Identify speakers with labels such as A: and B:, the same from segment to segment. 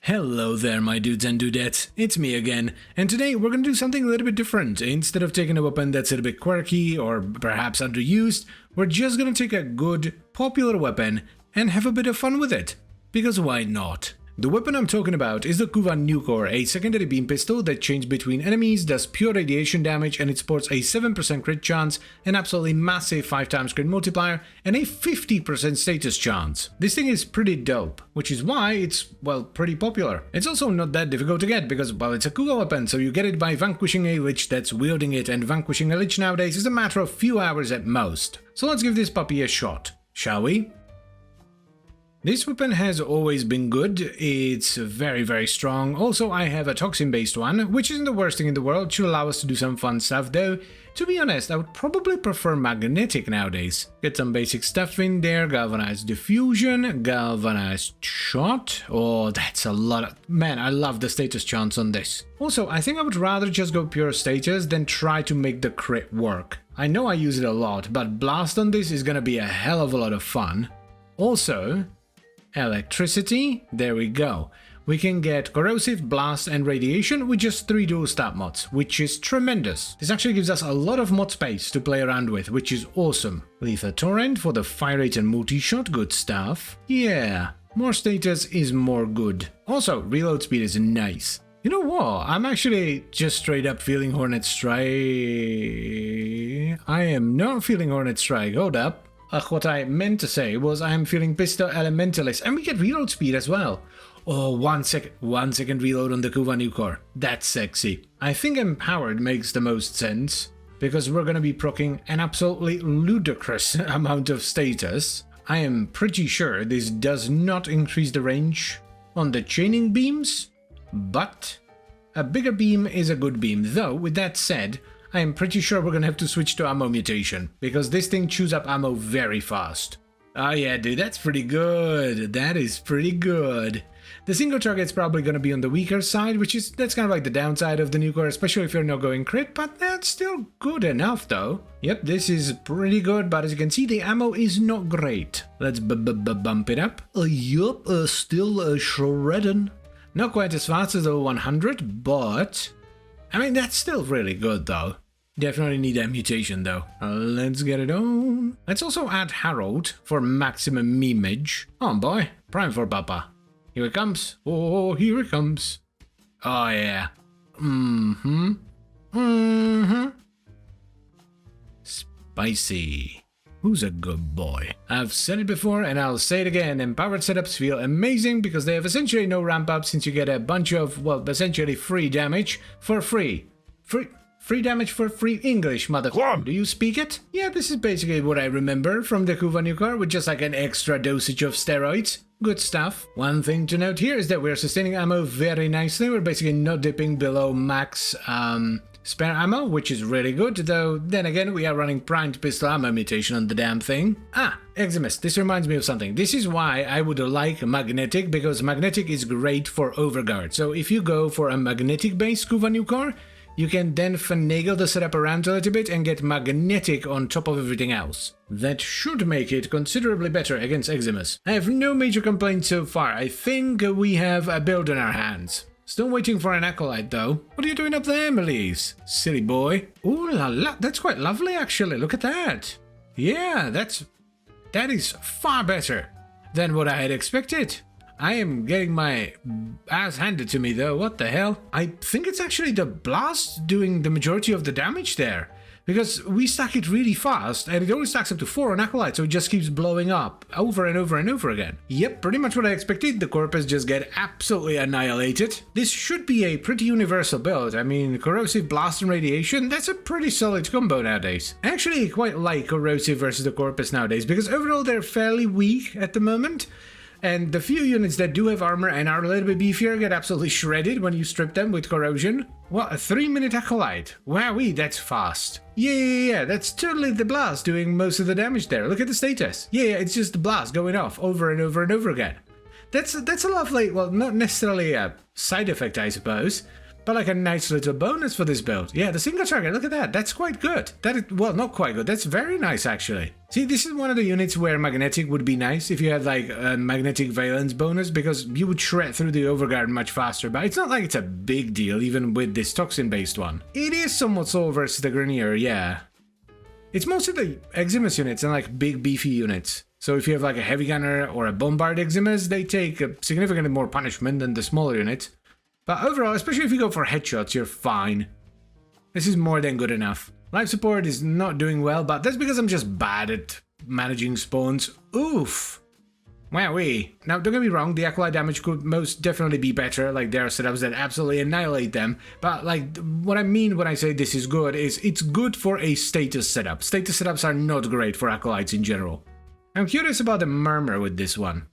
A: Hello there, my dudes and dudettes, it's me again, and today we're gonna do something a little bit different. Instead of taking a weapon that's a little bit quirky or perhaps underused, we're just gonna take a good, popular weapon and have a bit of fun with it. Because why not? The weapon I'm talking about is the Kuva Nukor, a secondary beam pistol that changes between enemies, does pure radiation damage, and it sports a 7% crit chance, an absolutely massive 5x crit multiplier, and a 50% status chance. This thing is pretty dope, which is why it's, well, pretty popular. It's also not that difficult to get because, well, it's a Kuva weapon, so you get it by vanquishing a lich that's wielding it, and vanquishing a lich nowadays is a matter of few hours at most. So let's give this puppy a shot, shall we? This weapon has always been good, it's very strong. Also, I have a toxin-based one, which isn't the worst thing in the world, should allow us to do some fun stuff though. To be honest, I would probably prefer magnetic nowadays. Get some basic stuff in there, galvanized diffusion, galvanized shot. Oh, that's a lot of... Man, I love the status chance on this. Also, I think I would rather just go pure status than try to make the crit work. I know I use it a lot, but blast on this is gonna be a hell of a lot of fun. Also... electricity, there we go. We can get corrosive, blast and radiation with just 3 dual stat mods, which is tremendous. This actually gives us a lot of mod space to play around with, which is awesome. Lethal torrent for the fire rate and multi-shot, good stuff. Yeah, more status is more good. Also, reload speed is nice. You know what, I'm actually just straight up feeling Hornet Strike. I am not feeling Hornet Strike, hold up. What I meant to say was I am feeling Pistol Elementalist, and we get reload speed as well. Oh, 1 second reload on the Kuva Nukor. That's sexy. I think Empowered makes the most sense, because we're gonna be proccing an absolutely ludicrous amount of status. I am pretty sure this does not increase the range on the chaining beams, but a bigger beam is a good beam, though with that said, I am pretty sure we're gonna have to switch to ammo mutation, because this thing chews up ammo very fast. Oh yeah, dude, that's pretty good. That is pretty good. The single target's probably gonna be on the weaker side, that's kind of like the downside of the Nukor, especially if you're not going crit, but that's still good enough though. Yep, this is pretty good, but as you can see, the ammo is not great. Let's bump it up. Yup, still shredding. Not quite as fast as the 100, but... I mean, that's still really good though. Definitely need a mutation though. Let's get it on. Let's also add Harold for maximum memeage. Oh boy, prime for Papa. Here it comes. Oh, here it comes. Oh yeah. Spicy. Who's a good boy? I've said it before and I'll say it again, empowered setups feel amazing because they have essentially no ramp up since you get a bunch of, well, essentially free damage for free. Free damage for free English, motherfucker. Do you speak it? Yeah, this is basically what I remember from the Kuva Nukor with just like an extra dosage of steroids. Good stuff. One thing to note here is that we're sustaining ammo very nicely. We're basically not dipping below max, spare ammo, which is really good, though then again we are running primed pistol ammo mutation on the damn thing. Ah, Eximus, this reminds me of something. This is why I would like magnetic, because magnetic is great for overguard. So if you go for a magnetic based Kuva Nukor, you can then finagle the setup around a little bit and get magnetic on top of everything else. That should make it considerably better against Eximus. I have no major complaints so far. I think we have a build in our hands. Still waiting for an acolyte though. What are you doing up there, Melise? Silly boy. Ooh la la, that's quite lovely actually, look at that. Yeah, that is far better than what I had expected. I am getting my ass handed to me though, what the hell? I think it's actually the blast doing the majority of the damage there. Because we stack it really fast, and it only stacks up to 4 on Acolyte, so it just keeps blowing up over and over and over again. Yep, pretty much what I expected, the Corpus just get absolutely annihilated. This should be a pretty universal build. I mean, Corrosive, Blast and Radiation, that's a pretty solid combo nowadays. I actually quite like Corrosive versus the Corpus nowadays, because overall they're fairly weak at the moment. And the few units that do have armor and are a little bit beefier get absolutely shredded when you strip them with corrosion. What, a 3-minute acolyte? Wowee, that's fast. Yeah, that's totally the blast doing most of the damage there. Look at the status. Yeah, it's just the blast going off over and over and over again. That's a lovely, well, not necessarily a side effect, I suppose, but like a nice little bonus for this build. Yeah, the single target, look at that. That's quite good. Well, not quite good. That's very nice, actually. See, this is one of the units where magnetic would be nice if you had like a magnetic valence bonus, because you would shred through the overguard much faster, but it's not like it's a big deal even with this toxin-based one. It is somewhat slow versus the Grenier, yeah. It's mostly the Eximus units and like big beefy units. So if you have like a heavy gunner or a bombard Eximus, they take significantly more punishment than the smaller units. But overall, especially if you go for headshots, you're fine. This is more than good enough. Life support is not doing well, but that's because I'm just bad at managing spawns. Oof. Wowee. Now, don't get me wrong, the Acolyte damage could most definitely be better, like there are setups that absolutely annihilate them, but like, what I mean when I say this is good is it's good for a status setup. Status setups are not great for Acolytes in general. I'm curious about the Murmur with this one.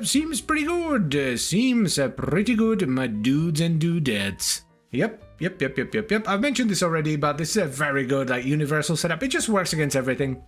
A: Seems pretty good. Seems pretty good, my dudes and dudettes. Yep. I've mentioned this already, but this is a very good, like, universal setup. It just works against everything.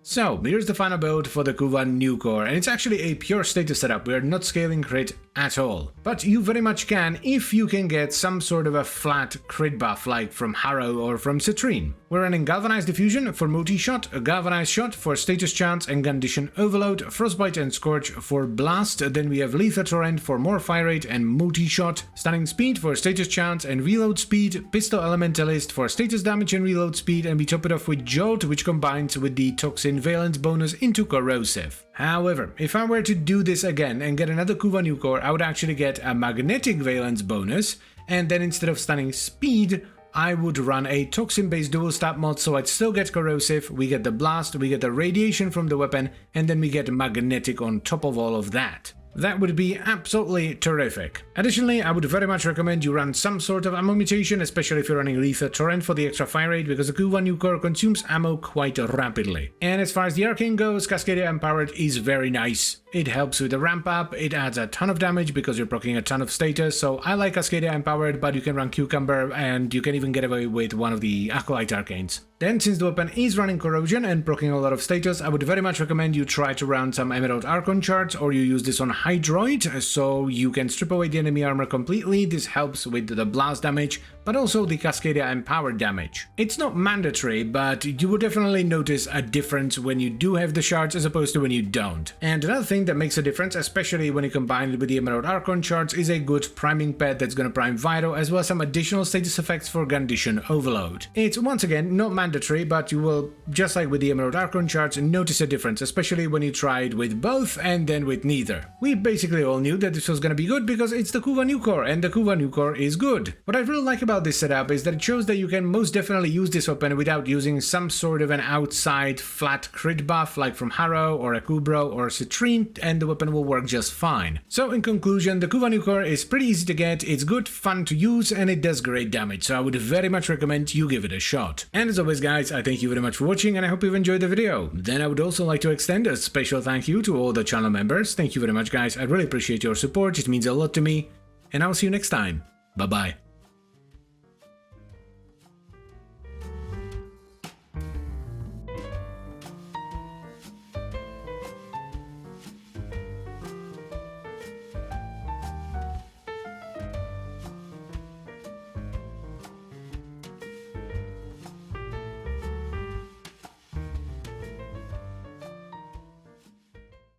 A: So, here's the final build for the Kuva Nukor, and it's actually a pure status setup. We're not scaling crit at all. But you very much can if you can get some sort of a flat crit buff like from Harrow or from Citrine. We're running Galvanized Diffusion for multi-shot, a Galvanized Shot for status chance and condition overload, Frostbite and Scorch for blast, then we have Lethal Torrent for more fire rate and multi-shot, Stunning Speed for status chance and reload speed, Pistol Elementalist for status damage and reload speed, and we top it off with Jolt, which combines with the Toxin Valence bonus into Corrosive. However, if I were to do this again and get another Kuva Nukor, I would actually get a Magnetic Valence bonus, and then instead of Stunning Speed, I would run a Toxin-based dual stab mod, so I'd still get Corrosive, we get the Blast, we get the Radiation from the weapon, and then we get Magnetic on top of all of that. That would be absolutely terrific. Additionally, I would very much recommend you run some sort of ammo mutation, especially if you're running Lethal Torrent for the extra fire rate, because the Kuva Nukor consumes ammo quite rapidly. And as far as the Arcane goes, Cascadia Empowered is very nice. It helps with the ramp up, it adds a ton of damage because you're proccing a ton of status, so I like Cascadia Empowered, but you can run Cucumber and you can even get away with one of the Acolyte Arcanes. Then, since the weapon is running Corrosion and proccing a lot of status, I would very much recommend you try to run some Emerald Archon charts, or you use this on Hydroid, so you can strip away the enemy armor completely. This helps with the blast damage, but also the Cascadia Empowered damage. It's not mandatory, but you will definitely notice a difference when you do have the shards as opposed to when you don't. And another thing that makes a difference, especially when you combine it with the Emerald Archon charts, is a good priming pad that's gonna prime Vital, as well as some additional status effects for Condition Overload. It's once again not mandatory, but you will, just like with the Emerald Archon charts, notice a difference, especially when you try it with both and then with neither. We basically all knew that this was gonna be good because it's the Kuva Nukor, and the Kuva Nukor is good. What I really like about this setup is that it shows that you can most definitely use this weapon without using some sort of an outside flat crit buff like from Harrow or a Kubro or Citrine, and the weapon will work just fine. So in conclusion, the Kuva Nukor is pretty easy to get, it's good, fun to use, and it does great damage, so I would very much recommend you give it a shot. And as always guys, I thank you very much for watching and I hope you've enjoyed the video. Then I would also like to extend a special thank you to all the channel members. Thank you very much guys, I really appreciate your support, it means a lot to me, and I'll see you next time. Bye bye.